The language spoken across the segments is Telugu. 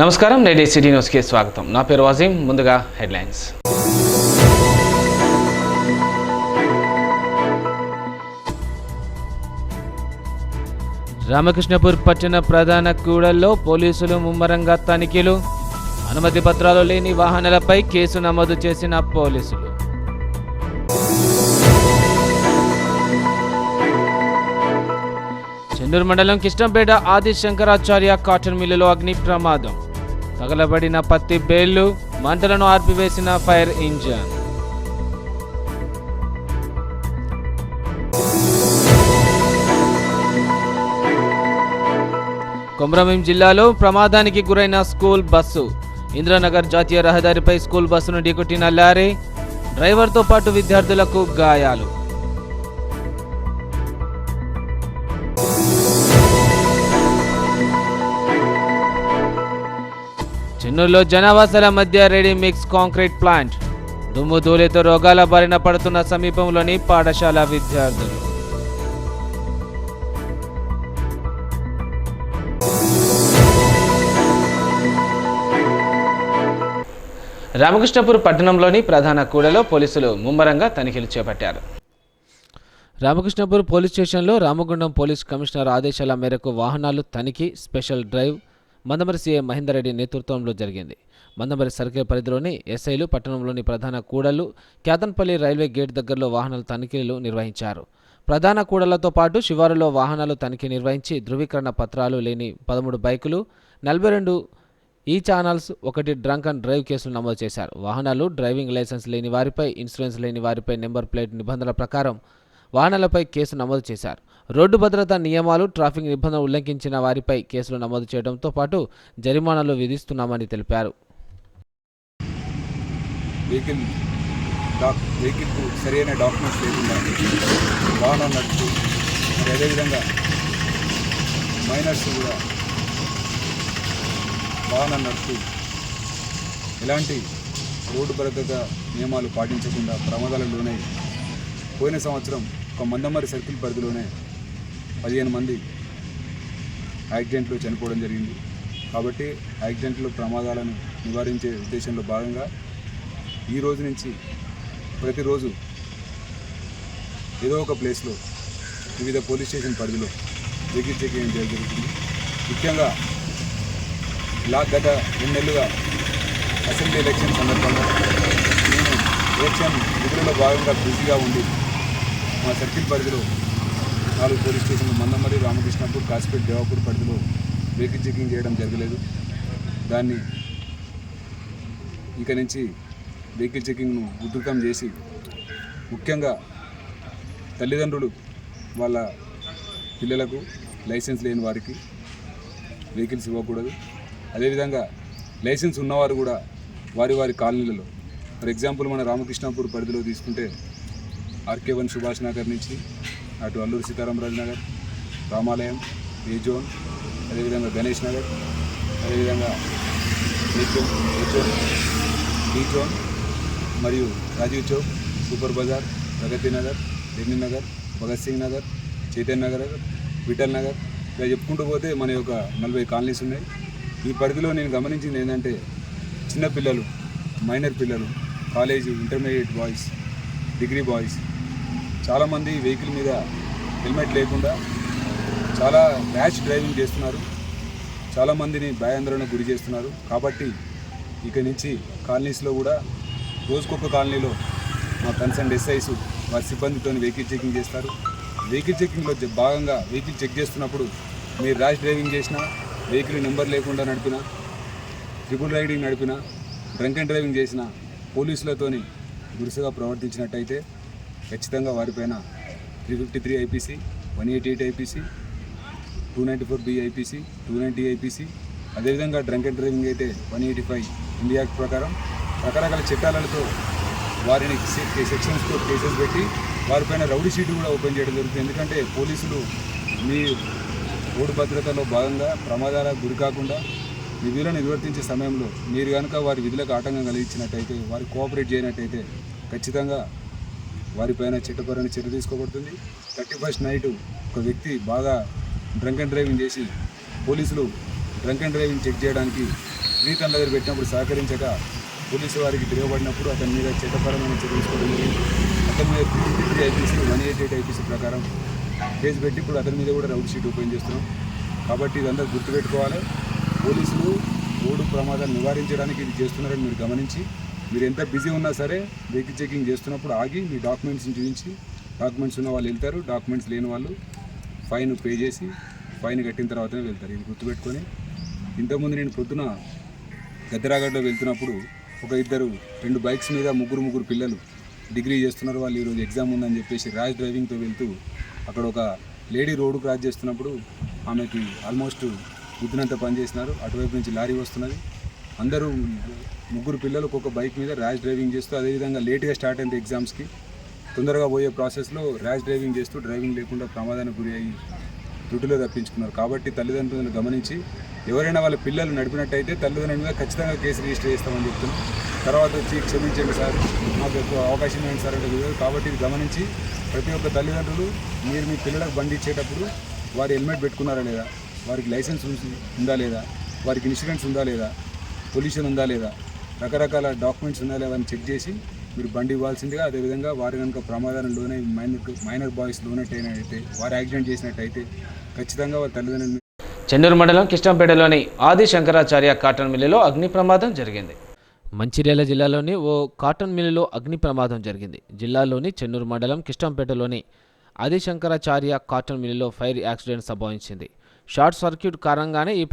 నమస్కారం, నేటి సిటీ న్యూస్కి స్వాగతం. నా పేరు వాజీం. ముందుగా హెడ్లైన్స్. రామకృష్ణపూర్ పట్టణ ప్రధాన కూడల్లో పోలీసులు ముమ్మరంగా తనిఖీలు. అనుమతి పత్రాలు లేని వాహనాలపై కేసు నమోదు చేసిన పోలీసులు. చెన్నూరు మండలం కిష్టంపేట ఆది శంకరాచార్య కాటన్ మిల్లులో అగ్ని ప్రమాదం. తగలబడిన పత్తి బేళ్లు, మంటలను ఆర్పివేసిన ఫైర్ ఇంజన్. కొమరంభీం జిల్లాలో ప్రమాదానికి గురైన స్కూల్ బస్సు. ఇంద్రనగర్ జాతీయ రహదారిపై స్కూల్ బస్సును ఢీకొట్టిన లారీ. డ్రైవర్తో పాటు విద్యార్థులకు గాయాలు. చెన్నూరులో జనావాసాల మధ్య రెడీ మిక్స్ కాంక్రీట్ ప్లాంట్. దుమ్ము ధూళితో రోగాల బారిన పడుతున్న సమీపంలోని పాఠశాల విద్యార్థులు. రామకృష్ణపూర్ పట్టణంలోని ప్రధాన కూడలో పోలీసులు ముమ్మరంగా తనిఖీలు చేపట్టారు. రామకృష్ణపూర్ పోలీస్ స్టేషన్లో రామగుండం పోలీస్ కమిషనర్ ఆదేశాల మేరకు వాహనాలు తనిఖీ special drive Mandamarri CI Mahender Reddy నేతృత్వంలో జరిగింది. మందమరి సర్కిల్ పరిధిలోని ఎస్ఐలు పట్టణంలోని ప్రధాన కూడళ్లు, క్యాతన్పల్లి రైల్వే గేట్ దగ్గరలో వాహనాల తనిఖీలు నిర్వహించారు. ప్రధాన కూడళ్లతో పాటు శివారులో వాహనాలు తనిఖీ నిర్వహించి ధృవీకరణ పత్రాలు లేని 13 బైకులు, 42 ఈ ఛానల్స్, 1 డ్రంక్ అండ్ డ్రైవ్ కేసులు నమోదు చేశారు. వాహనాలు డ్రైవింగ్ లైసెన్స్ లేని వారిపై, ఇన్సూరెన్స్ లేని వారిపై నెంబర్ ప్లేట్ నిబంధనల ప్రకారం వాహనాలపై కేసు నమోదు చేశారు. రోడ్డు భద్రతా నియమాలు, ట్రాఫిక్ నిబంధనలు ఉల్లంఘించిన వారిపై కేసులు నమోదు చేయడంతో పాటు జరిమానాలు విధిస్తున్నామని తెలిపారు. వెహికల్కు సరైన డాక్యుమెంట్స్ లేకుండా వాహనం నడుపుతూ, మరి అదేవిధంగా మైనర్స్ కూడా వాహనం నడుపుతూ ఎలాంటి రోడ్డు భద్రతా నియమాలు పాటించకుండా ప్రమాదాలకు లోనై పోయిన సంవత్సరం ఒక మందమరి సర్కిల్ పరిధిలోనే 15 మంది యాక్సిడెంట్లు చనిపోవడం జరిగింది. కాబట్టి యాక్సిడెంట్లు, ప్రమాదాలను నివారించే ఉద్దేశంలో భాగంగా ఈ రోజు నుంచి ప్రతిరోజు ఏదో ఒక ప్లేస్లో వివిధ పోలీస్ స్టేషన్ పరిధిలో వెహికల్ చెకింగ్ జరుగుతుంది. ముఖ్యంగా గత 2 నెలలుగా అసెంబ్లీ ఎలక్షన్ సందర్భంగా నేను ఎలక్షన్ విధులలో భాగంగా బిజీగా ఉండి మా సర్కిల్ పరిధిలో 4 పోలీస్ స్టేషన్లు మందమరి, రామకృష్ణపూర్, కాసిపేట, దేవాపూర్ పరిధిలో వెహికల్ చెకింగ్ చేయడం జరగలేదు. దాన్ని ఇక నుంచి వెహికల్ చెకింగ్ను ఉధృతం చేసి, ముఖ్యంగా తల్లిదండ్రులు వాళ్ళ పిల్లలకు లైసెన్స్ లేని వారికి వెహికల్స్ ఇవ్వకూడదు. అదేవిధంగా లైసెన్స్ ఉన్నవారు కూడా వారి కాలనీలలో, ఫర్ ఎగ్జాంపుల్ మన రామకృష్ణపూర్ పరిధిలో తీసుకుంటే ఆర్కే1 సుభాష్ నగర్ నుంచి అటు అల్లూరు సీతారామరాజు నగర్, రామాలయం, ఏ జోన్, అదేవిధంగా గణేష్ నగర్, అదేవిధంగా ఏ జోన్, డి జోన్ మరియు రాజీవ్ చౌక్, సూపర్ బజార్, ప్రగతి నగర్, లెనిన్ నగర్, భగత్ సింగ్ నగర్, చైతన్య నగర్, విఠల్ నగర్, ఇలా చెప్పుకుంటూ పోతే మన యొక్క 40 కాలనీస్ ఉన్నాయి. ఈ పరిధిలో నేను గమనించింది ఏంటంటే చిన్నపిల్లలు, మైనర్ పిల్లలు, college, intermediate boys, degree boys చాలామంది వెహికల్ మీద హెల్మెట్ లేకుండా చాలా ర్యాష్ డ్రైవింగ్ చేస్తున్నారు. చాలామందిని భయాందోళనకు గురి చేస్తున్నారు. కాబట్టి ఇక నుంచి కాలనీస్లో కూడా రోజుకొక కాలనీలో మా కన్సర్న్ ఎస్ఐస్ వారి సిబ్బందితో వెహికల్ చెకింగ్ చేస్తారు. వెహికల్ చెకింగ్లో భాగంగా వెహికల్ చెక్ చేస్తున్నప్పుడు మీరు ర్యాష్ డ్రైవింగ్ చేసినా, వెహికల్ నెంబర్ లేకుండా నడిపినా, ట్రిపుల్ రైడింగ్ నడిపినా, డ్రంక్ అండ్ డ్రైవింగ్ చేసినా, పోలీసులతోని దురుసుగా ప్రవర్తించినట్టయితే ఖచ్చితంగా వారిపైన 353 IPC, 188 IPC, 294B IPC, 290 IPC, అదేవిధంగా డ్రంక్ అండ్ డ్రైవింగ్ అయితే 185 ఇండియా యాక్ట్ ప్రకారం రకరకాల చట్టాలతో వారిని సెక్షన్స్తో కేసెస్ పెట్టి వారిపైన రౌడీ షీట్ కూడా ఓపెన్ చేయడం జరుగుతుంది. ఎందుకంటే పోలీసులు మీ రోడ్డు భద్రతలో భాగంగా ప్రమాదాలకు గురి కాకుండా మీ విధులను నిర్వర్తించే సమయంలో మీరు కనుక వారి విధులకు ఆటంకం కలిగించినట్టయితే, వారికి కోఆపరేట్ చేయనట్టయితే ఖచ్చితంగా వారిపైన చట్టపరమైన చర్య తీసుకోబడుతుంది. 31st నైట్ ఒక వ్యక్తి బాగా డ్రంక్ అండ్ డ్రైవింగ్ చేసి పోలీసులు డ్రంక్ అండ్ డ్రైవింగ్ చెక్ చేయడానికి రీతన్ దగ్గర పెట్టినప్పుడు సహకరించక పోలీసు వారికి తిరగబడినప్పుడు అతని మీద చట్టపరమైన చర్యలు తీసుకోవడం జరిగింది. అతని మీద 353 ఐపీసీ 188 ఐపీసీ ప్రకారం కేసు పెట్టి ఇప్పుడు అతని మీద కూడా రౌడ్ షీట్ ఓపెన్ చేస్తున్నాం. కాబట్టి ఇదంతా గుర్తుపెట్టుకోవాలి. పోలీసులు రోడ్డు ప్రమాదాలు నివారించడానికి ఇది చేస్తున్నారని మీరు గమనించి, మీరు ఎంత బిజీ ఉన్నా సరే వెహికల్ చెకింగ్ చేస్తున్నప్పుడు ఆగి మీ డాక్యుమెంట్స్ని చూపించి, డాక్యుమెంట్స్ ఉన్న వాళ్ళు వెళ్తారు, డాక్యుమెంట్స్ లేని వాళ్ళు ఫైన్ పే చేసి ఫైన్ కట్టిన తర్వాతనే వెళ్తారు. ఇది గుర్తుపెట్టుకొని, ఇంతకుముందు నేను పొద్దున గద్దరాగడ్లో వెళ్తున్నప్పుడు ఒక ఇద్దరు 2 బైక్స్ మీద ముగ్గురు పిల్లలు డిగ్రీ చేస్తున్నారు. వాళ్ళు ఈరోజు ఎగ్జామ్ ఉందని చెప్పేసి ర్యాష్ డ్రైవింగ్తో వెళ్తూ అక్కడ ఒక లేడీ రోడ్డు క్రాస్ చేస్తున్నప్పుడు ఆమెకి ఆల్మోస్ట్ గుద్దినంత పని చేసినారు. అటువైపు నుంచి లారీ వస్తున్నది. అందరూ 3 పిల్లలు ఒక్కొక్క బైక్ మీద ర్యాష్ డ్రైవింగ్ చేస్తూ, అదేవిధంగా లేట్గా స్టార్ట్ అయింది ఎగ్జామ్స్కి, తొందరగా పోయే ప్రాసెస్లో ర్యాష్ డ్రైవింగ్ చేస్తూ డ్రైవింగ్ లేకుండా ప్రమాదానికి గురి అయ్యి దుడ్డులో తప్పించుకున్నారు. కాబట్టి తల్లిదండ్రులను గమనించి ఎవరైనా వాళ్ళ పిల్లలు నడిపినట్టయితే తల్లిదండ్రుల మీద ఖచ్చితంగా కేసు రిజిస్టర్ చేస్తామని చెప్తున్నాం. తర్వాత వచ్చి క్షమించండి సార్, మాకు ఎక్కువ అవకాశం ఏంటి సార్ అంటే కుదరదు. కాబట్టి ఇది గమనించి ప్రతి ఒక్క తల్లిదండ్రులు మీరు మీ పిల్లలకు బండి ఇచ్చేటప్పుడు వారు హెల్మెట్ పెట్టుకున్నారా లేదా, వారికి లైసెన్స్ ఉందా లేదా, వారికి ఇన్సూరెన్స్ ఉందా లేదా, పొల్యూషన్ ఉందా లేదా, రకరకాల డాక్యుమెంట్స్ ఉందా లేదా అని చెక్ చేసి మీరు బండి ఇవ్వాల్సిందిగా. అదేవిధంగా వారు కనుక ప్రమాదాలలోనే మైనర్ బాయ్స్ లోనట్టయినట్టయితే, వారు యాక్సిడెంట్ చేసినట్టయితే ఖచ్చితంగా వారి తల్లిదండ్రులు. చెన్నూరు మండలం కిష్టంపేటలోని ఆది శంకరాచార్య కాటన్ మిల్లులో అగ్ని ప్రమాదం జరిగింది. మంచిర్యాల జిల్లాలోని ఓ కాటన్ మిల్లులో అగ్ని ప్రమాదం జరిగింది. జిల్లాలోని చెన్నూరు మండలం కిష్టంపేటలోని ఆది శంకరాచార్య కాటన్ మిల్లులో ఫైర్ యాక్సిడెంట్ సంభవించింది. షార్ట్ సర్క్యూట్ కారణంగానే ఈ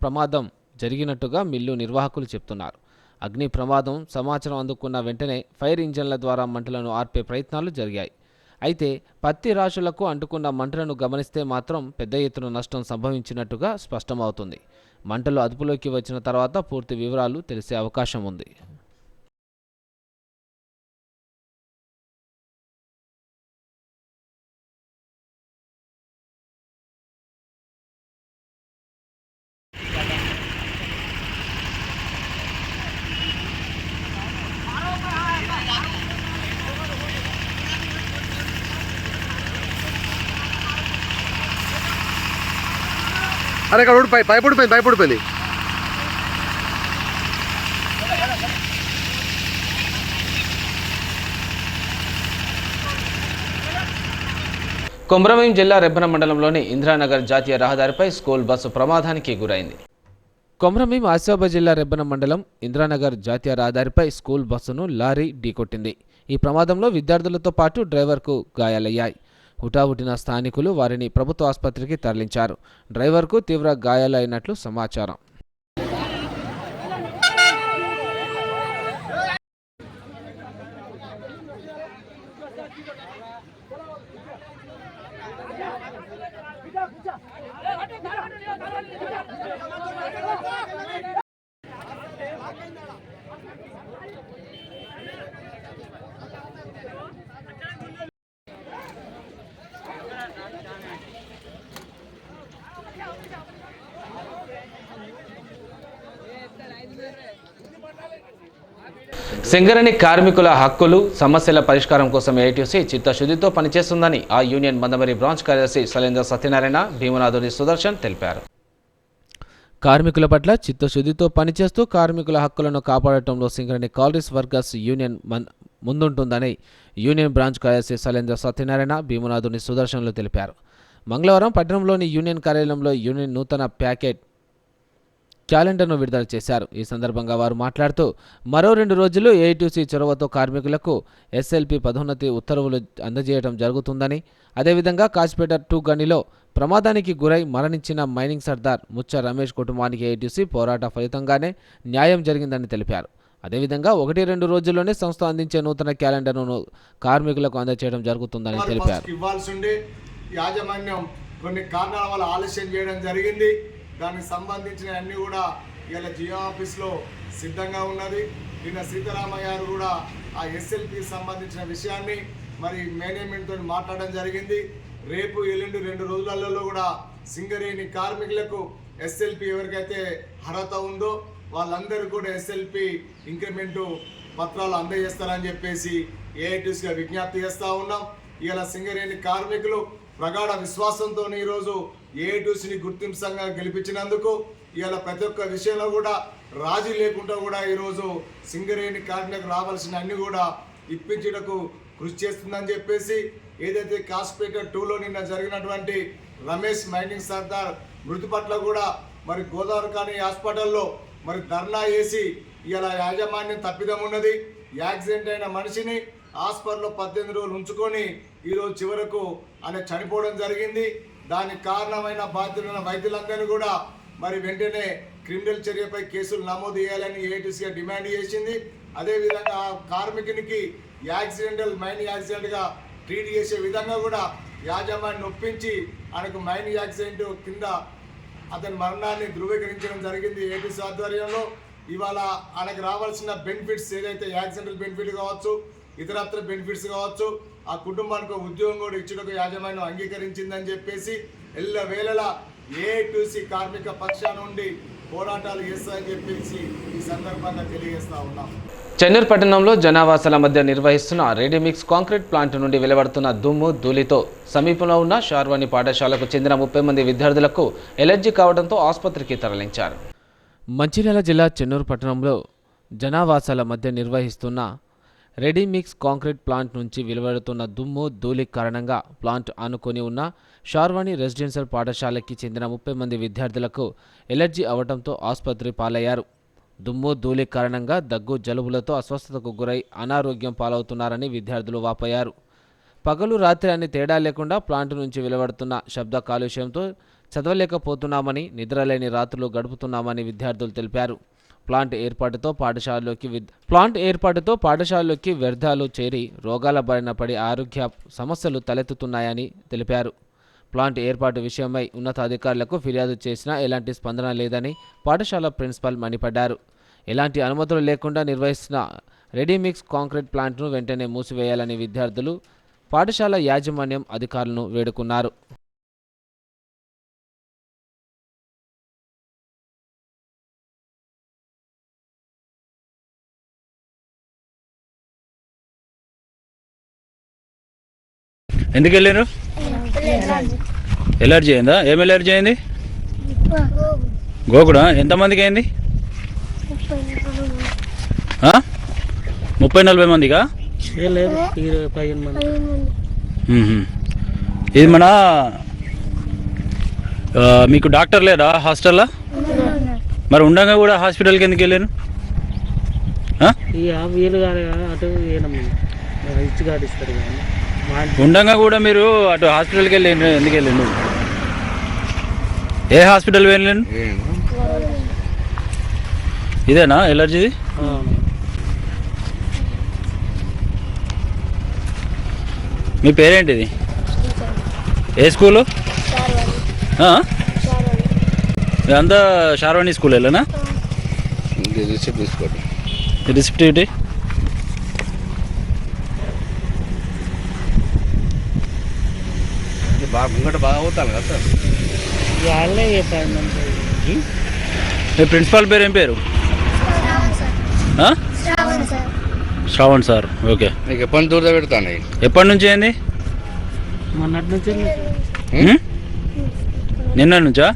ప్రమాదం జరిగినట్టుగా మిల్లు నిర్వాహకులు చెప్తున్నారు. అగ్ని ప్రమాదం సమాచారం అందుకున్న వెంటనే ఫైర్ ఇంజన్ల ద్వారా మంటలను ఆర్పే ప్రయత్నాలు జరిగాయి. అయితే పత్తి రాశులకు అంటుకున్న మంటలను గమనిస్తే మాత్రం పెద్ద ఎత్తున నష్టం సంభవించినట్టుగా స్పష్టమవుతుంది. మంటలు అదుపులోకి వచ్చిన తర్వాత పూర్తి వివరాలు తెలిసే అవకాశం ఉంది. అరే ఇక్కడ పైపు ఊడిపోయింది. కొమరంభీం జిల్లా రెబ్బన మండలంలోని ఇంద్రానగర్ జాతీయ రహదారిపై స్కూల్ బస్సు ప్రమాదానికి గురైంది. కొమరంభీం ఆసిఫాబాద్ జిల్లా రెబ్బన మండలం ఇంద్రానగర్ జాతీయ రహదారిపై స్కూల్ బస్సును లారీ ఢీకొట్టింది. ఈ ప్రమాదంలో విద్యార్థులతో పాటు డ్రైవర్కు గాయాలయ్యాయి. హుటాహుటిన స్థానికులు వారిని ప్రభుత్వ ఆసుపత్రికి తరలించారు. డ్రైవర్కు తీవ్ర గాయాలైనట్లు సమాచారం. సింగరేణి కార్మికుల హక్కులు సమస్యల పరిష్కారం కోసం ఏఐటీసీ చిత్తశుద్ధితో పనిచేస్తుందని ఆ యూనియన్ మందమరి బ్రాంచ్ కార్యదర్శి శైలేంద్ర సత్యనారాయణ, భీమనాథుని సుదర్శన్ తెలిపారు. కార్మికుల పట్ల చిత్తశుద్ధితో పనిచేస్తూ కార్మికుల హక్కులను కాపాడటంలో సింగరేణి కాలరీస్ వర్కర్స్ యూనియన్ ముందుంటుందని యూనియన్ బ్రాంచ్ కార్యదర్శి శైలేంద్ర సత్యనారాయణ, భీమనాథుని సుదర్శన్లు తెలిపారు. మంగళవారం పట్టణంలోని యూనియన్ కార్యాలయంలో యూనియన్ నూతన ప్యాకెట్ క్యాలెండర్ను విడుదల చేశారు. ఈ సందర్భంగా వారు మాట్లాడుతూ మరో 2 రోజులు ఏఐటీసీ చొరవతో కార్మికులకు ఎస్ఎల్పి పదోన్నతి ఉత్తర్వులు అందజేయడం జరుగుతుందని, అదేవిధంగా కాచిపేట 2 గనిలో ప్రమాదానికి గురై మరణించిన మైనింగ్ సర్దార్ ముచ్చ రమేష్ కుటుంబానికి ఏఐటీసీ పోరాట ఫలితంగానే న్యాయం జరిగిందని తెలిపారు. అదేవిధంగా 1-2 రోజుల్లోనే సంస్థ అందించే నూతన క్యాలెండర్ను కార్మికులకు అందజేయడం జరుగుతుందని తెలిపారు. యాజమాన్యం కొన్ని కారణాల వల్ల ఆలస్యం చేయడం జరిగింది. దానికి సంబంధించిన అన్నీ కూడా ఇలా జియో ఆఫీస్లో సిద్ధంగా ఉన్నది. నిన్న సీతారామయ్య గారు కూడా ఆ ఎస్ఎల్పికి సంబంధించిన విషయాన్ని మరి మేనేజ్మెంట్తో మాట్లాడడం జరిగింది. రేపు ఎల్లుండి 2 రోజులలో కూడా సింగరేణి కార్మికులకు ఎస్ఎల్పి ఎవరికైతే అర్హత ఉందో వాళ్ళందరూ కూడా ఎస్ఎల్పి ఇంక్రిమెంటు పత్రాలు అందజేస్తారని చెప్పేసి ఏఐటీసీగా విజ్ఞప్తి చేస్తూ ఉన్నాం. ఇలా సింగరేణి కార్మికులు ప్రగాఢ విశ్వాసంతో ఈరోజు ఏఐటీసీని గుర్తింపుగా గెలిపించినందుకు ఇవాళ ప్రతి ఒక్క విషయంలో కూడా రాజీ లేకుండా కూడా ఈరోజు సింగరేణి కార్మికులకు రావాల్సిన అన్ని కూడా ఇప్పించుటకు కృషి చేస్తుందని చెప్పేసి ఏదైతే కాస్పేట 2లో నిన్న జరిగినటువంటి రమేష్ మైనింగ్ సర్దార్ మృతి పట్ల కూడా మరి గోదావరి ఖానీ హాస్పిటల్లో మరి ధర్నా చేసి ఇలా యాజమాన్యం తప్పిదం ఉన్నది, యాక్సిడెంట్ అయిన మనిషిని హాస్పిటల్లో 18 రోజులు ఉంచుకొని ఈరోజు చివరకు ఆయన చనిపోవడం జరిగింది. దానికి కారణమైన బాధ్యులైన వైద్యులందరినీ కూడా మరి వెంటనే క్రిమినల్ చర్యపై కేసులు నమోదు చేయాలని ఏఐటీసీగా డిమాండ్ చేసింది. అదేవిధంగా ఆ కార్మికునికి మైన్ యాక్సిడెంట్గా ట్రీట్ చేసే విధంగా కూడా యాజమాన్యం ఒప్పించి ఆయనకు మైన్ యాక్సిడెంట్ కింద అతని మరణాన్ని ధృవీకరించడం జరిగింది ఏఐటీసీ ఆధ్వర్యంలో. ఇవాళ ఆయనకు రావాల్సిన బెనిఫిట్స్ ఏదైతే యాక్సిడెంటల్ బెనిఫిట్ కావచ్చు, ఇతరత్ర బెనిఫిట్స్ కావచ్చు, ఆ కుటుంబానికి ఉద్యోగం కూడా ఇచ్చుటకు యాజమాన్యం అంగీకరించిందని చెప్పేసి ఎల్లవేళలా ఏఐటీసీ కార్మిక పక్షాన నుండి పోరాటాలు చేస్తాయని చెప్పేసి ఈ సందర్భంగా తెలియజేస్తా ఉన్నాం. చెన్నూరు పట్టణంలో జనావాసాల మధ్య నిర్వహిస్తున్న రెడీమిక్స్ కాంక్రీట్ ప్లాంట్ నుండి వెలువడుతున్న దుమ్ము ధూళితో సమీపంలో ఉన్న షార్వాణి పాఠశాలకు చెందిన 30 మంది విద్యార్థులకు ఎలర్జీ కావడంతో ఆసుపత్రికి తరలించారు. మంచిర్యాల జిల్లా చెన్నూరు పట్టణంలో జనావాసాల మధ్య నిర్వహిస్తున్న రెడీమిక్స్ కాంక్రీట్ ప్లాంట్ నుంచి వెలువడుతున్న దుమ్ము ధూళి కారణంగా ప్లాంట్ ఆనుకొని ఉన్న షార్వాణి రెసిడెన్షియల్ పాఠశాలకి చెందిన 30 మంది విద్యార్థులకు ఎలర్జీ అవడంతో ఆసుపత్రి పాలయ్యారు. దుమ్ము ధూళి కారణంగా దగ్గు జలుబులతో అస్వస్థతకు గురై అనారోగ్యం పాలవుతున్నారని విద్యార్థులు వాపోయారు. పగలు రాత్రి అని తేడా లేకుండా ప్లాంట్ నుంచి వెలువడుతున్న శబ్ద కాలుష్యంతో చదవలేకపోతున్నామని, నిద్రలేని రాత్రులు గడుపుతున్నామని విద్యార్థులు తెలిపారు. ప్లాంట్ ఏర్పాటుతో పాఠశాలలోకి వ్యర్థాలు చేరి రోగాల బారిన పడి ఆరోగ్య సమస్యలు తలెత్తుతున్నాయని తెలిపారు. ప్లాంట్ ఏర్పాటు విషయమై ఉన్నతాధికారులకు ఫిర్యాదు చేసినా ఎలాంటి స్పందన లేదని పాఠశాల ప్రిన్సిపల్ మండిపడ్డారు. ఎలాంటి అనుమతులు లేకుండా నిర్వహిస్తున్న రెడీమిక్స్ కాంక్రీట్ ప్లాంట్ను వెంటనే మూసివేయాలని విద్యార్థులు పాఠశాల యాజమాన్యం అధికారులను వేడుకున్నారు. ఎందుకు వెళ్ళారు? ఎలర్జీ అయిందా? ఏం ఎలర్జీ అయింది? గోకుడా? ఎంతమందికి అయింది? 30-40 మందికా? ఇది మన మీకు డాక్టర్ లేదా హాస్టల్లో? మరి ఉండగా కూడా హాస్పిటల్కి ఎందుకు వెళ్ళాను? ఉండగా కూడా మీరు అటు హాస్పిటల్కి వెళ్ళండి. ఎందుకు వెళ్ళండి? ఏ హాస్పిటల్ వెళ్ళండి? ఇదేనా ఎలర్జీ? మీ పేరేంటిది? ఏ స్కూలు? ఇదంతా షార్వాణి స్కూల్ వెళ్ళనా? రిసిప్ట్ తీసుకోండి. రిసిప్ట్ ఏంటి? ముంగట బాగా అవుతాను కదా సార్. మీ ప్రిన్సిపాల్ పేరు ఏం పేరు? శ్రావణ్ సార్. ఓకే. మీకు ఎప్పటి నుంచి దూరం పెడతాను? ఎప్పటి నుంచి అయింది? మొన్నటి నుంచి. నిన్న నుంచా?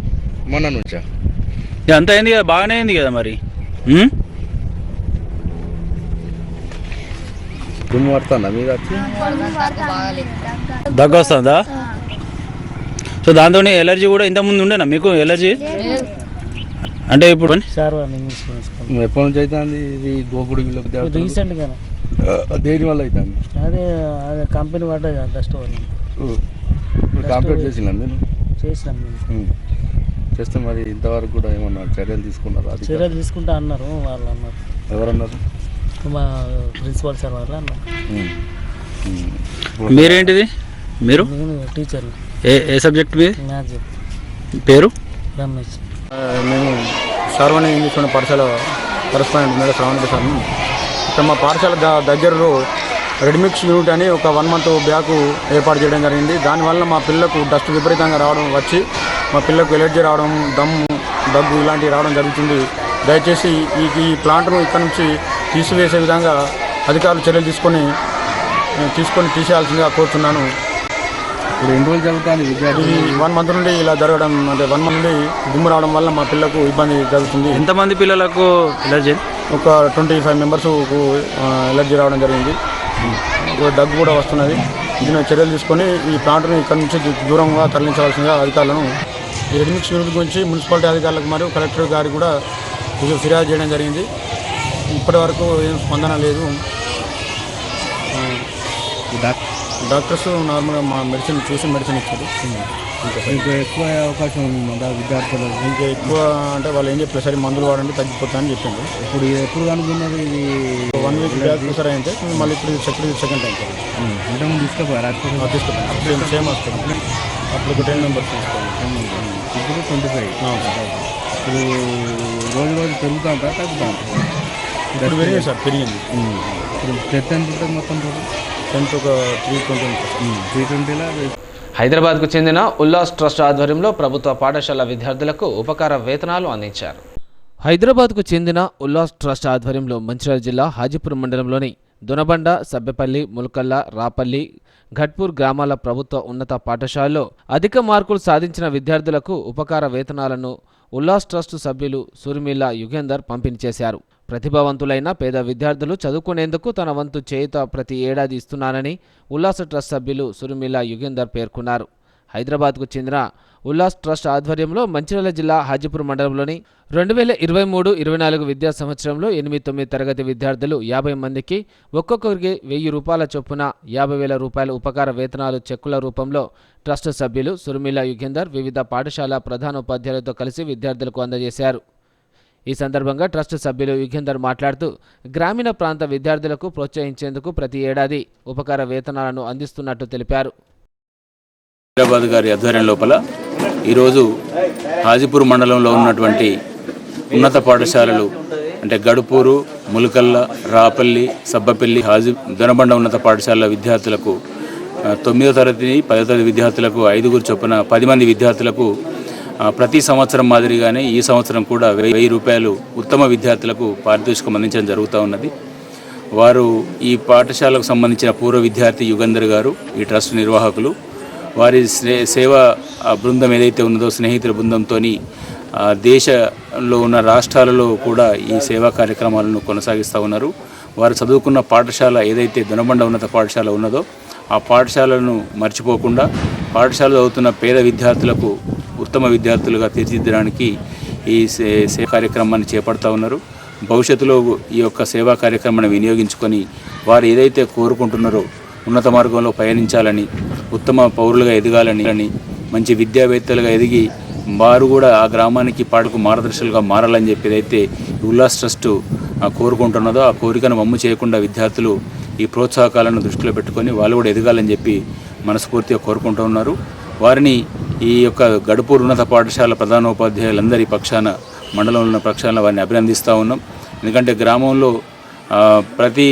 మొన్న నుంచా? అంత అయింది కదా, బాగానే అయింది కదా మరి. దుమ్ము పడుతుందా మీద? దగ్గు వస్తుందా? సో దాంతో ఎలర్జీ కూడా ఇంతకుముందు ఉండేనా మీకు ఎలర్జీ? అంటే ఇప్పుడు ఎప్పటి నుంచి అవుతుంది ఇది? గోకుడు రీసెంట్గా దేని వల్ల అవుతుంది? అదే కంపెనీ పడ్డది డస్ట్ వల్ల. కంప్లీట్ చేసినాం మీరు? చేసినాం. చేస్తే మరి ఇంతవరకు కూడా ఏమన్నా చర్యలు తీసుకున్నారా? చర్యలు తీసుకుంటా అన్నారు వాళ్ళు. అన్నారు. ఎవరన్నారు? మా ప్రిన్సిపల్ సార్ వాళ్ళు అన్నారు. మీరేంటిది? మీరు టీచర్. ఏ సబ్జెక్ట్ మీ? మ్యాథ్స్. పేరు? రమేష్. మేము షార్వాణి ఇంగ్లీష్ పాఠశాల కరస్పాండెంట్ మేడం శ్రావణి సార్. ఇక్కడ మా పాఠశాల దగ్గరలో రెడీమిక్స్ యూనిట్ అని ఒక 1 month బ్యాక్ ఏర్పాటు చేయడం జరిగింది. దానివల్ల మా పిల్లలకు డస్ట్ విపరీతంగా రావడం వచ్చి మా పిల్లలకు ఎలర్జీ రావడం, దగ్గు ఇలాంటివి రావడం జరుగుతుంది. దయచేసి ఈ ప్లాంట్ను ఇక్కడ నుంచి తీసివేసే విధంగా అధికారులు చర్యలు తీసుకొని తీసేయాల్సిందిగా కోరుతున్నాను. ఇప్పుడు ఎన్ని రోజులు జరుగుతుంది విద్యార్థి? 1 month నుండి ఇలా జరగడం, అంటే 1 month నుండి దుమ్ము రావడం వల్ల మా పిల్లలకు ఇబ్బంది జరుగుతుంది. ఎంతమంది పిల్లలకు ఎలర్జీ? ఒక 25 మెంబర్స్కు ఎలర్జీ రావడం జరిగింది. దగ్గు కూడా వస్తున్నది. దీని చర్యలు తీసుకొని ఈ ప్లాంట్ను ఇక్కడ నుంచి దూరంగా తరలించవలసిందిగా అధికారులను ఈ రెడ్ మిక్స్ యూనిట్ గురించి మున్సిపాలిటీ అధికారులకు మరియు కలెక్టర్ గారికి కూడా ఫిర్యాదు చేయడం జరిగింది. ఇప్పటి వరకు ఏం స్పందన లేదు. డాక్టర్స్ నార్మల్గా మా మెడిసిన్ చూసి మెడిసిన్ ఇచ్చారు. ఇంకా ఎక్కువ అవకాశం ఉంది విద్యార్థులు. ఇంకా ఎక్కువ అంటే వాళ్ళు ఏం చెప్పారు, సరే మందులు వాడండి తగ్గిపోతాయని చెప్పింది. ఇప్పుడు ఎప్పుడు కనుక్కున్నది ఇది? 1 week బ్యాక్ సరే అయితే మళ్ళీ ఇప్పుడు సెకండ్ టైం అంటే ముందు తీసుకుపోయారు తీసుకుంటాం. అప్పుడు సేమ్ వస్తుంది. అప్పుడు ఒక 10 members తీసుకోండి. ఇప్పుడు 25. ఇప్పుడు రోజు రోజు పెరుగుతూ ఉంటారు, తగ్గుతూ ఉంటారు. ఇప్పుడు పెరిగింది సార్, పెరిగింది. ఇప్పుడు స్ట్రెంత్ ఎంత ఉంటుంది మొత్తం? స్ట్రెంత్ ఒక 320. 320లా హైదరాబాద్కు చెందిన ఉల్లాస్ ట్రస్ట్ ఆధ్వర్యంలో ప్రభుత్వ పాఠశాల విద్యార్థులకు ఉపకార వేతనాలు అందించారు. హైదరాబాద్కు చెందిన ఉల్లాస్ ట్రస్ట్ ఆధ్వర్యంలో మంచిర్యాల జిల్లా హాజీపూర్ మండలంలోని దొనబండ, సబ్బెపల్లి, ముల్కల్ల, రాపల్లి, ఘట్పూర్ గ్రామాల ప్రభుత్వ ఉన్నత పాఠశాలలో అధిక మార్కులు సాధించిన విద్యార్థులకు ఉపకార వేతనాలను ఉల్లాస్ ట్రస్ట్ సభ్యులు సురిమిల్ల యుగేందర్ పంపిణీ చేశారు. ప్రతిభావంతులైన పేద విద్యార్థులు చదువుకునేందుకు తన వంతు చేయుత ప్రతి ఏడాది ఇస్తున్నానని ఉల్లాస ట్రస్ట్ సభ్యులు సురిమిల్ల యుగేందర్ పేర్కొన్నారు. హైదరాబాద్కు చెందిన ఉల్లాస్ ట్రస్ట్ ఆధ్వర్యంలో మంచిర్యాల జిల్లా హాజీపూర్ మండలంలోని 2023-24 విద్యా సంవత్సరంలో 8-9 తరగతి విద్యార్థులు 50 మందికి ఒక్కొక్కరికి 1000 రూపాయల చొప్పున 50,000 రూపాయల ఉపకార వేతనాలు చెక్కుల రూపంలో ట్రస్ట్ సభ్యులు సురిమిల్ల యుగేందర్ వివిధ పాఠశాల ప్రధానోపాధ్యాయులతో కలిసి విద్యార్థులకు అందజేశారు. ఈ సందర్భంగా ట్రస్ట్ సభ్యులు యుగేందర్ మాట్లాడుతూ గ్రామీణ ప్రాంత విద్యార్థులకు ప్రోత్సహించేందుకు ప్రతి ఏడాది ఉపకార వేతనాలను అందిస్తున్నట్టు తెలిపారు. హైదరాబాద్ గారి ఆధ్వర్యం లోపల ఈరోజు హాజీపూర్ మండలంలో ఉన్నటువంటి ఉన్నత పాఠశాలలు అంటే గడుపూరు, ములకల్ల, రాపల్లి, సబ్బపల్లి, దొనబండ ఉన్నత పాఠశాలల విద్యార్థులకు 9వ తరగతి 10వ తరగతి విద్యార్థులకు 5 చొప్పున 10 మంది విద్యార్థులకు ప్రతి సంవత్సరం మాదిరిగానే ఈ సంవత్సరం కూడా 1000 రూపాయలు ఉత్తమ విద్యార్థులకు పారితోషికం అందించడం జరుగుతూ ఉన్నది. వారు ఈ పాఠశాలకు సంబంధించిన పూర్వ విద్యార్థి యుగంధర్ గారు, ఈ ట్రస్ట్ నిర్వాహకులు, వారి సేవా బృందం ఏదైతే ఉన్నదో స్నేహితుల బృందంతో దేశంలో ఉన్న రాష్ట్రాలలో కూడా ఈ సేవా కార్యక్రమాలను కొనసాగిస్తూ ఉన్నారు. వారు చదువుకున్న పాఠశాల ఏదైతే దొనబండ ఉన్నత పాఠశాల ఉన్నదో ఆ పాఠశాలను మర్చిపోకుండా పాఠశాల చదువుతున్న పేద విద్యార్థులకు ఉత్తమ విద్యార్థులుగా తీర్చిదిద్దడానికి ఈ సేవా కార్యక్రమాన్ని చేపడుతూ ఉన్నారు. భవిష్యత్తులో ఈ యొక్క సేవా కార్యక్రమాన్ని వినియోగించుకొని వారు ఏదైతే కోరుకుంటున్నారో ఉన్నత మార్గంలో పయనించాలని, ఉత్తమ పౌరులుగా ఎదగాలని, మంచి విద్యావేత్తలుగా ఎదిగి వారు కూడా ఆ గ్రామానికి పాటకు మార్గదర్శకులుగా మారాలని చెప్పి ఏదైతే ఉల్లాస్ ట్రస్ట్ కోరుకుంటున్నదో ఆ కోరికను వమ్ము చేయకుండా విద్యార్థులు ఈ ప్రోత్సాహకాలను దృష్టిలో పెట్టుకొని వాళ్ళు కూడా ఎదగాలని చెప్పి మనస్ఫూర్తిగా కోరుకుంటూ ఉన్నారు. వారిని ఈ యొక్క గడుపూర్ ఉన్నత పాఠశాల ప్రధానోపాధ్యాయులందరి పక్షాన, మండలంలో ఉన్న పక్షాన వారిని అభినందిస్తూ ఉన్నాం. ఎందుకంటే గ్రామంలో ప్రతి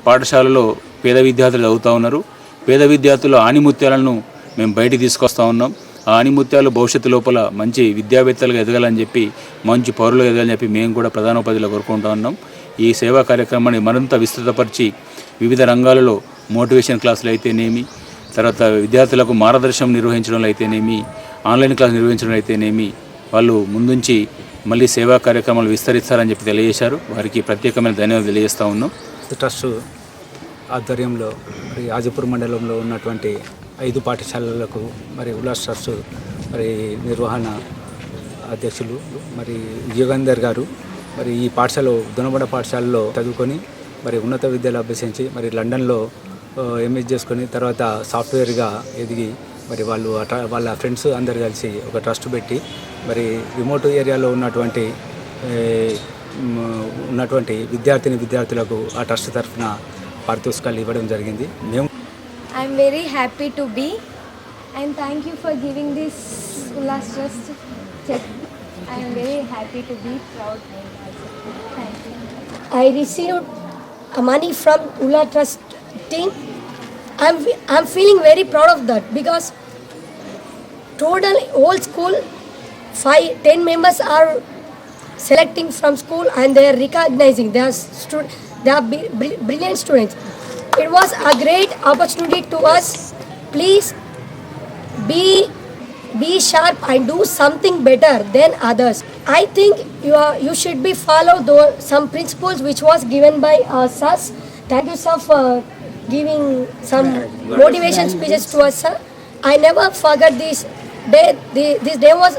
పాఠశాలలో పేద విద్యార్థులు చదువుతూ ఉన్నారు. పేద విద్యార్థుల ఆణిముత్యాలను మేము బయటికి తీసుకొస్తూ ఉన్నాం. ఆ ఆణిముత్యాలు భవిష్యత్తు లోపల మంచి విద్యావేత్తలుగా ఎదగాలని చెప్పి, మంచి పౌరులుగా ఎదగాలని చెప్పి మేము కూడా ప్రధానోపాధ్యాయులు కోరుకుంటూ ఉన్నాం. ఈ సేవా కార్యక్రమాన్ని మరింత విస్తృతపరిచి వివిధ రంగాలలో మోటివేషన్ క్లాసులు అయితేనేమి, తర్వాత విద్యార్థులకు మార్గదర్శనం నిర్వహించడంలో అయితేనేమి, ఆన్లైన్ క్లాస్ నిర్వహించడం అయితేనేమి వాళ్ళు ముందుంచి మళ్ళీ సేవా కార్యక్రమాలు విస్తరిస్తారని చెప్పి తెలియజేశారు. వారికి ప్రత్యేకమైన ధన్యవాదాలు తెలియజేస్తూ ఉన్నాం. ట్రస్ట్ ఆధ్వర్యంలో మరి హాజీపూర్ మండలంలో ఉన్నటువంటి 5 పాఠశాలలకు మరి ఉల్లాస్ ట్రస్ట్ మరి నిర్వహణ అధ్యక్షులు మరి యుగంధర్ గారు మరి ఈ దొనబండ పాఠశాలలో చదువుకొని మరి ఉన్నత విద్యలు అభ్యసించి మరి లండన్లో ఎంఎస్ చేసుకొని తర్వాత సాఫ్ట్వేర్గా ఎదిగి మరి వాళ్ళు వాళ్ళ ఫ్రెండ్స్ అందరు కలిసి ఒక ట్రస్ట్ పెట్టి మరి రిమోట్ ఏరియాలో ఉన్నటువంటి విద్యార్థులకు ఆ ట్రస్ట్ తరఫున పారితోషికాలు ఇవ్వడం జరిగింది. I'm very happy to be and thank you for giving this Ullas Trust check. I am very happy to be proud. Thank you. I received money from Ullas Trust team. I'm feeling very proud of that because total whole school 5-10 members are selecting from school and they are recognizing they are brilliant students. It was a great opportunity to us. Please be sharp and do something better than others. I think you should be follow some principles which was given by us. Thank you sir for giving some motivation speeches to us sir. I never forget this day. This day was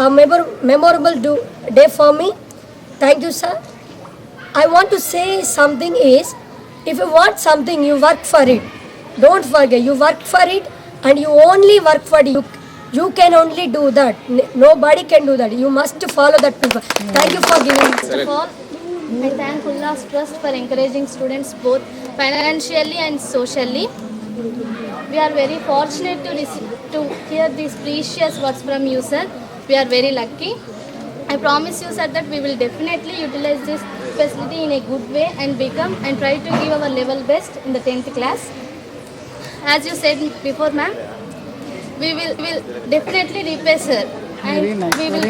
a memorable day for me. Thank you sir. I want to say something is, if you want something, you work for it. Don't forget, you work for it and you only work for it. You can only do that. Nobody can do that. You must follow that people. Thank you for giving. First of all, I thank Ullas Trust for encouraging students both financially and socially. We are very fortunate to hear these precious words from you, sir. We are very lucky. I promise you, sir, that we will definitely utilize this facility in a good way and try to give our level best in the 10th class. As you said before, ma'am, we will definitely repay, sir. And we will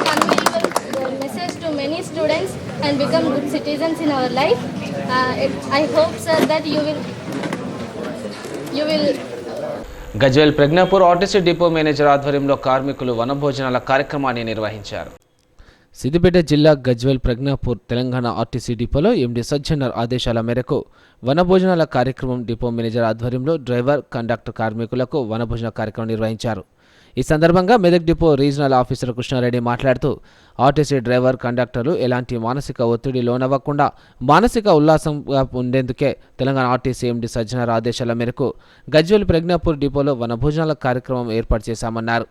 convey your message to many students and become good citizens in our life. I hope, sir, that you will Gajwel Pragnapur RTC depot manager ఆధ్వర్యంలో కార్మికులు వనభోజనాల కార్యక్రమాన్ని నిర్వహించారు. సిద్దిపేట జిల్లా గజ్వేల్ ప్రజ్ఞాపూర్ తెలంగాణ ఆర్టీసీ డిపోలో ఎండీ సజ్జనర్ ఆదేశాల మేరకు వనభోజనాల కార్యక్రమం డిపో మేనేజర్ ఆధ్వర్యంలో డ్రైవర్, కండక్టర్ కార్మికులకు వనభోజన కార్యక్రమం నిర్వహించారు. ఈ సందర్భంగా Medak depot regional officer Krishna Reddy మాట్లాడుతూ ఆర్టీసీ డ్రైవర్, కండక్టర్లు ఎలాంటి మానసిక ఒత్తిడి లోనవ్వకుండా మానసిక ఉల్లాసంగా ఉండేందుకే తెలంగాణ ఆర్టీసీ ఎండీ సజ్జనర్ ఆదేశాల మేరకు గజ్వేల్ ప్రజ్ఞాపూర్ డిపోలో వనభోజనాల కార్యక్రమం ఏర్పాటు చేశామన్నారు.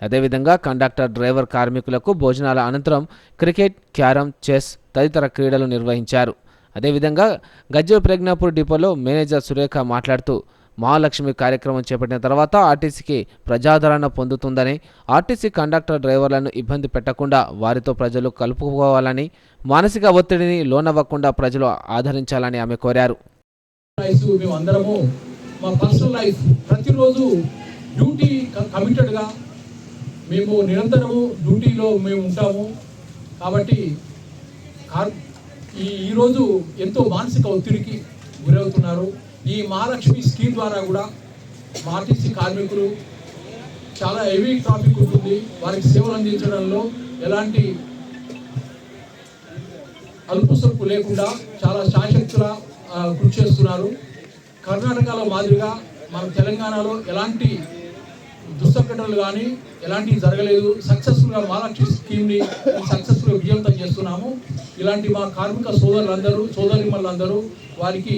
అదేవిధంగా కండక్టర్, డ్రైవర్ కార్మికులకు భోజనాల అనంతరం క్రికెట్, క్యారమ్, చెస్ తదితర క్రీడలు నిర్వహించారు. అదేవిధంగా గజ్వేల్ ప్రజ్ఞాపూర్ డిపోలో మేనేజర్ సురేఖ మాట్లాడుతూ మహాలక్ష్మి కార్యక్రమం చేపట్టిన తర్వాత ఆర్టీసీకి ప్రజాదరణ పొందుతుందని, ఆర్టీసీ కండక్టర్, డ్రైవర్లను ఇబ్బంది పెట్టకుండా వారితో ప్రజలు కలుపుకోవాలని, మానసిక ఒత్తిడిని లోనవ్వకుండా ప్రజలు ఆదరించాలని ఆమె కోరారు. మేమందరము మా పర్సనల్ లైఫ్ ప్రతిరోజు డ్యూటీ కమిటెడ్గా మేము నిరంతరము డ్యూటీలో మేము ఉంటాము. కాబట్టి ఈరోజు ఎంతో మానసిక ఒత్తిడికి గురవుతున్నారు. ఈ మహాలక్ష్మి స్కీమ్ ద్వారా కూడా ఆర్టీసీ కార్మికులు చాలా హెవీ ట్రాఫిక్ ఉంటుంది, వారికి సేవలు అందించడంలో ఎలాంటి అల్పుసల్పు లేకుండా చాలా శాశక్తుల కృషి చేస్తున్నారు. కర్ణాటకలో మాదిరిగా మన తెలంగాణలో ఎలాంటి దుస్సంఘటనలు కానీ ఎలాంటివి జరగలేదు. సక్సెస్ఫుల్గా మహాలక్ష్మి స్కీమ్ని సక్సెస్ఫుల్గా విజయవంతం చేస్తున్నాము. ఇలాంటి మా కార్మిక సోదరులందరూ, సోదరిమణులందరూ వారికి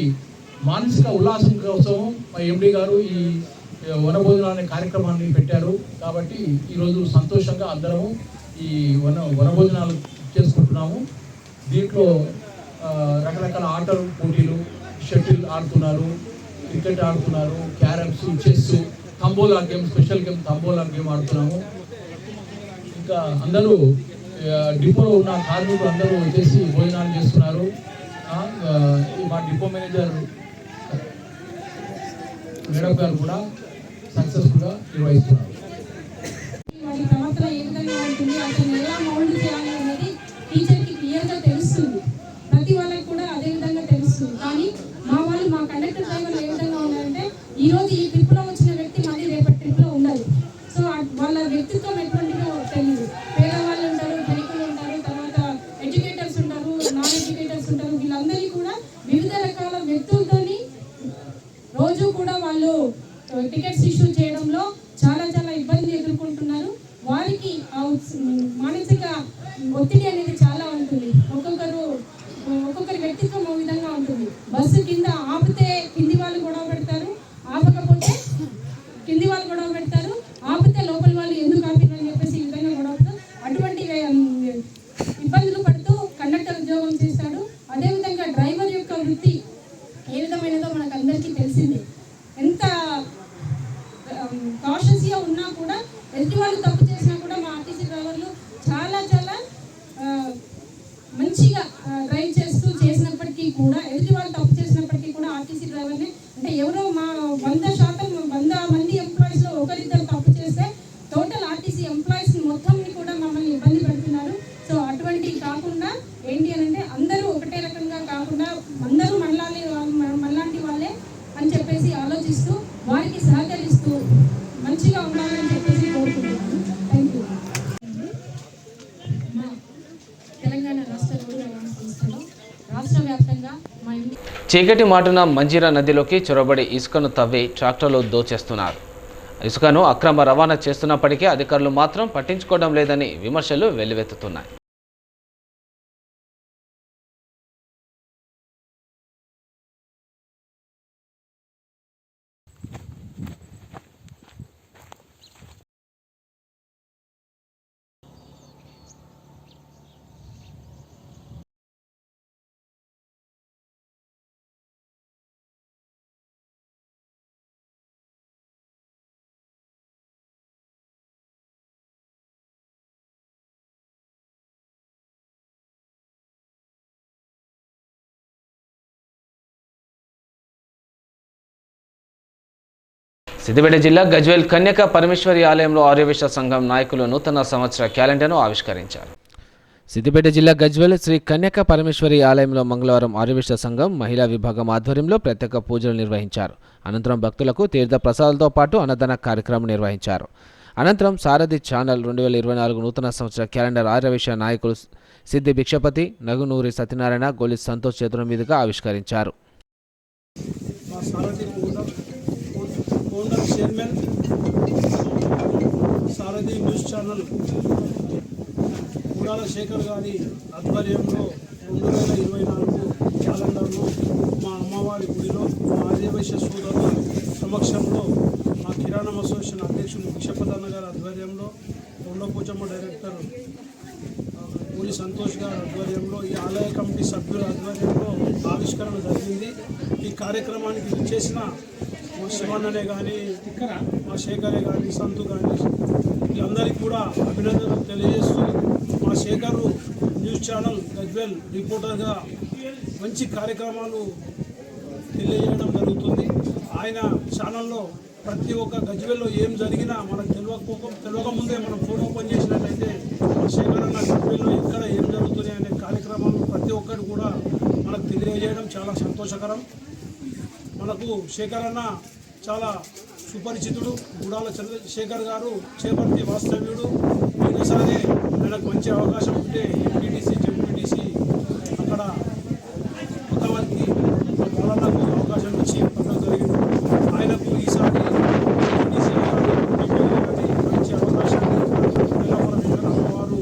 మానసిక ఉల్లాసం కోసం మా ఎండీ గారు ఈ వనభోజనాలు అనే కార్యక్రమాన్ని పెట్టారు. కాబట్టి ఈరోజు సంతోషంగా అందరము ఈ వనభోజనాలు చేసుకుంటున్నాము. దీంట్లో రకరకాల ఆటలు పోటీలు, షటిల్ ఆడుతున్నారు, క్రికెట్ ఆడుతున్నారు, carroms, chess, tambola game, special game tambola game ఆడుతున్నాము. ఇంకా అందరూ డిపోలో ఉన్న కార్మికులు అందరూ వచ్చేసి భోజనాలు చేస్తున్నారు. మా డిపో మేనేజర్ మేడం గారు కూడా సక్సెస్ఫుల్గా నిర్వహిస్తున్నారు. వారి ప్రవర్తన ఏ విధంగా ఉంటుంది, అతను ఎలా మౌల్డ్ చేయాలి అనేది టీచర్కి క్లియర్గా తెలుస్తుంది. ప్రతి వాళ్ళకి కూడా అదే విధంగా తెలుస్తుంది. కానీ మా వాళ్ళు, మా కండక్టర్ డ్రైవర్లు ఏ విధంగా ఉన్నారంటే, ఈరోజు ఈ ట్రిప్లో వచ్చిన వ్యక్తి మళ్ళీ రేపటి ట్రిప్లో ఉండదు. సో వాళ్ళ వ్యక్తిత్వం ఎటువంటిదో తెలియదు. పేదవాళ్ళు ఉంటారు, ధనికులు ఉంటారు, తర్వాత ఎడ్యుకేటర్స్ ఉంటారు, నాన్ ఎడ్యుకేటర్స్ ఉంటారు. వీళ్ళందరినీ కూడా వివిధ రకాల వ్యక్తులతోని రోజు కూడా వాళ్ళు టికెట్స్ ఇష్యూ చేయడంలో చాలా చాలా ఇబ్బందులు ఎదుర్కొంటున్నారు. వారికి మానసిక ఒత్తిడి అనేది చాలా ఉంటుంది. ఒక్కొక్కరి వ్యక్తిత్వం ఒక విధంగా ఉంటుంది. బస్సు కింద ఆపితే కింది వాళ్ళు గొడవ పెడతారు, ఆపకపోతే కింది వాళ్ళు గొడవ పెడతారు, ఆపితే లోపల వాళ్ళు ఎందుకు ఆపిరని చెప్పేసి ఈ విధంగా గొడవ పెడతారు. అటువంటి ఇబ్బందులు పడుతూ కండక్టర్ ఉద్యోగం చేస్తాడు. అదేవిధంగా డ్రైవర్ యొక్క వృత్తి ఏ విధమైనదో మనకు అందరికీ తెలిసిందే. ఎంత కాషియస్గా ఉన్నా కూడా, ఎదుటి వాళ్ళు తప్పు చేసినా కూడా మా ఆర్టీసీ డ్రైవర్లు చాలా చాలా మంచిగా డ్రైవ్ చేసినప్పటికీ కూడా, ఎదుటి వాళ్ళు తప్పు చేసినప్పటికీ కూడా ఆర్టీసీ డ్రైవర్ని, అంటే ఎవరో మా 100 మంది ఎంప్లాయీస్లో ఒకరిద్దరు తప్పు చేస్తే టోటల్ ఆర్టీసీ ఎంప్లాయీస్ మొత్తంని కూడా మమ్మల్ని ఇబ్బంది పెడుతున్నారు. సో అటువంటి కాకుండా ఏంటి అని అంటే, అందరూ ఒకటే రకంగా కాకుండా అందరూ మనలాంటి వాళ్ళే అని చెప్పేసి ఆలోచిస్తూ వారికి సహకరిస్తూ హాస్టల్ రోడ్ రవాణా సంస్థలో రాష్ట్ర వ్యాప్తంగా మా చీకటి మాటున మంజీరా నదిలోకి చొరబడి ఇసుకను తవ్వి ట్రాక్టర్లు దోచేస్తున్నారు. ఇసుకను అక్రమ రవాణా చేస్తున్నప్పటికీ అధికారులు మాత్రం పట్టించుకోవడం లేదని విమర్శలు వెల్లువెత్తుతున్నాయి. సిద్దిపేట జిల్లా గజ్వేల్ కన్యక పరమేశ్వరి ఆలయంలో ఆర్యవైశ్య సంఘం నాయకులు నూతన సంవత్సర క్యాలెండర్ను ఆవిష్కరించారు. సిద్దిపేట జిల్లా గజ్వేల్ శ్రీ కన్యక పరమేశ్వరి ఆలయంలో మంగళవారం ఆర్యవైశ్య సంఘం మహిళా విభాగం ఆధ్వర్యంలో ప్రత్యేక పూజలు నిర్వహించారు. అనంతరం భక్తులకు తీర్థ ప్రసాదాలతో పాటు అన్నదాన కార్యక్రమం నిర్వహించారు. అనంతరం సారథి ఛానల్ 2024 నూతన సంవత్సర క్యాలెండర్ ఆర్యవైశ్య నాయకులు సిద్ధి భిక్షపతి, నగునూరి సత్యనారాయణ, గోలి సంతోష్ చేతుల మీదుగా ఆవిష్కరించారు. చైర్మన్ సారథి న్యూస్ ఛానల్ గుడాల శేఖర్ గారి ఆధ్వర్యంలో 2024 క్యాలెండర్ను మా అమ్మవారి గుడిలో మా ఆర్యవైశ్య సోదరుల సమక్షంలో మా కిరాణం అసోసియేషన్ అధ్యక్షులు భిక్షపతన్న గారి ఆధ్వర్యంలో కొండపోచమ్మ డైరెక్టర్ గోలి సంతోష్ గారి ఆధ్వర్యంలో ఈ ఆలయ కమిటీ సభ్యుల ఆధ్వర్యంలో ఆవిష్కరణ జరిగింది. ఈ కార్యక్రమానికి విచ్చేసిన మా శివన్ననే కానీ మా శేఖరే కానీ సంతు కానీ వీళ్ళందరికీ కూడా అభినందనలు తెలియజేస్తూ మా శేఖరు న్యూస్ ఛానల్ గజ్వేల్ రిపోర్టర్గా మంచి కార్యక్రమాలు తెలియజేయడం జరుగుతుంది. ఆయన ఛానల్లో ప్రతి ఒక్క గజ్వేల్లో ఏం జరిగినా మనకు తెలియకముందే మనం ఫోన్ ఓపెన్ చేసినట్లయితే మా శేఖర్ అన్న గజ్వేల్లో ఎక్కడ ఏం జరుగుతుంది అనే కార్యక్రమాలు ప్రతి ఒక్కరు కూడా మనకు తెలియజేయడం చాలా సంతోషకరం. మనకు శేఖర్ అన్న చాలా సుపరిచితుడు. గుడాల చంద్రశేఖర్ గారు చేపర్తి వాస్తవ్యుడు. ఈసారి ఆయనకు మంచి అవకాశం ఉంటే ఎంపీటీసీ జెడ్పీటీసీ అక్కడ కొంతమందికి వాళ్ళకు అవకాశం ఇచ్చి పట్టడం జరిగింది. ఆయనకు ఈసారి ఎంపీటీసీ మంచి అవకాశాన్ని అమ్మవారు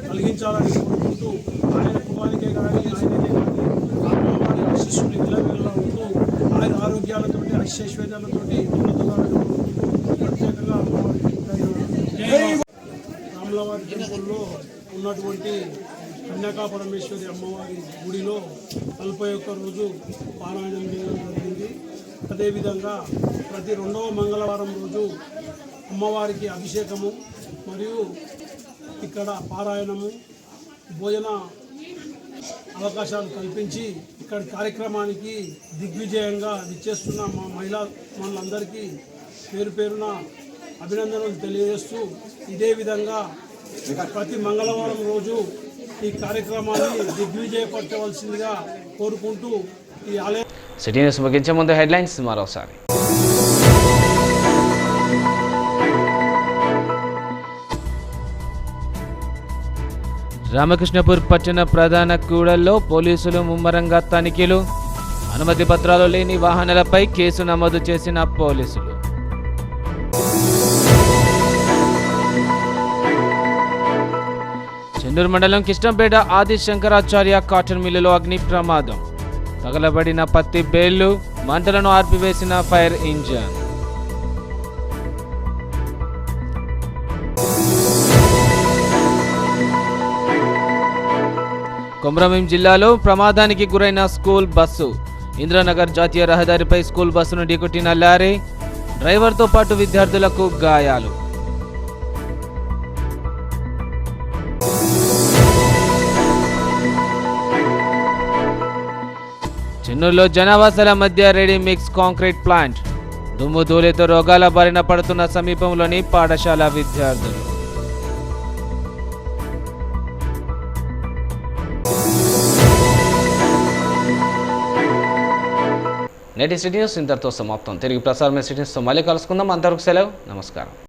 కలిగించాలని కోరుకుంటూ ఆయన కుటుంబానికే కానీ ఆయనకే కానీ అమ్మవారి ఆశీస్సులు ఇళ్ళ ఉంటూ ఆయన ఆరోగ్యాలతో ఐశ్వర్యాలతో ప్రత్యేకంగా అమ్మవారికి రాములవారి టెంపుల్లో ఉన్నటువంటి కన్యకా పరమేశ్వరి అమ్మవారి గుడిలో 41 రోజు పారాయణం చేయడం జరిగింది. అదేవిధంగా ప్రతి 2వ మంగళవారం రోజు అమ్మవారికి అభిషేకము మరియు ఇక్కడ పారాయణము భోజన అవకాశాలు కల్పించి ఇక్కడ కార్యక్రమానికి దిగ్విజయంగా విచ్చేస్తున్న మా మహిళా మనందరికీ పేరు పేరున అభినందనలు తెలియజేస్తూ ఇదే విధంగా ప్రతి మంగళవారం రోజు ఈ కార్యక్రమాన్ని దిగ్విజయపరచవలసిందిగా కోరుకుంటూ ఈ ఆలయ సిటీ న్యూస్ ముగించే ముందు హెడ్లైన్స్ మరోసారి. రామకృష్ణపూర్ పట్టణ ప్రధాన కూడల్లో పోలీసులు ముమ్మరంగా తనిఖీలు. అనుమతి పత్రాలు లేని వాహనాలపై కేసు నమోదు చేసిన పోలీసులు. చెన్నూరు మండలం కిష్టంపేట ఆది శంకరాచార్య కాటన్ మిల్లులో అగ్ని ప్రమాదం. తగలబడిన పత్తి బేళ్లు, మంటలను ఆర్పివేసిన ఫైర్ ఇంజన్. కొమరంభీం జిల్లాలో ప్రమాదానికి గురైన స్కూల్ బస్సు. ఇంద్రనగర్ జాతీయ రహదారిపై స్కూల్ బస్సును ఢీకొట్టిన లారీ. డ్రైవర్తో పాటు విద్యార్థులకు గాయాలు. చెన్నూరులో జనావాసాల మధ్య రెడీ మిక్స్ కాంక్రీట్ ప్లాంట్. దుమ్ము ధూళితో రోగాల బారిన పడుతున్న సమీపంలోని పాఠశాల విద్యార్థులు. నేటి సిటీ న్యూస్ ఇంతటితో సమాప్తం. తిరిగి ప్రసారమైన సిటీ న్యూస్తో మళ్ళీ కలుసుకుందాం. అంతవరకు సెలవు. నమస్కారం.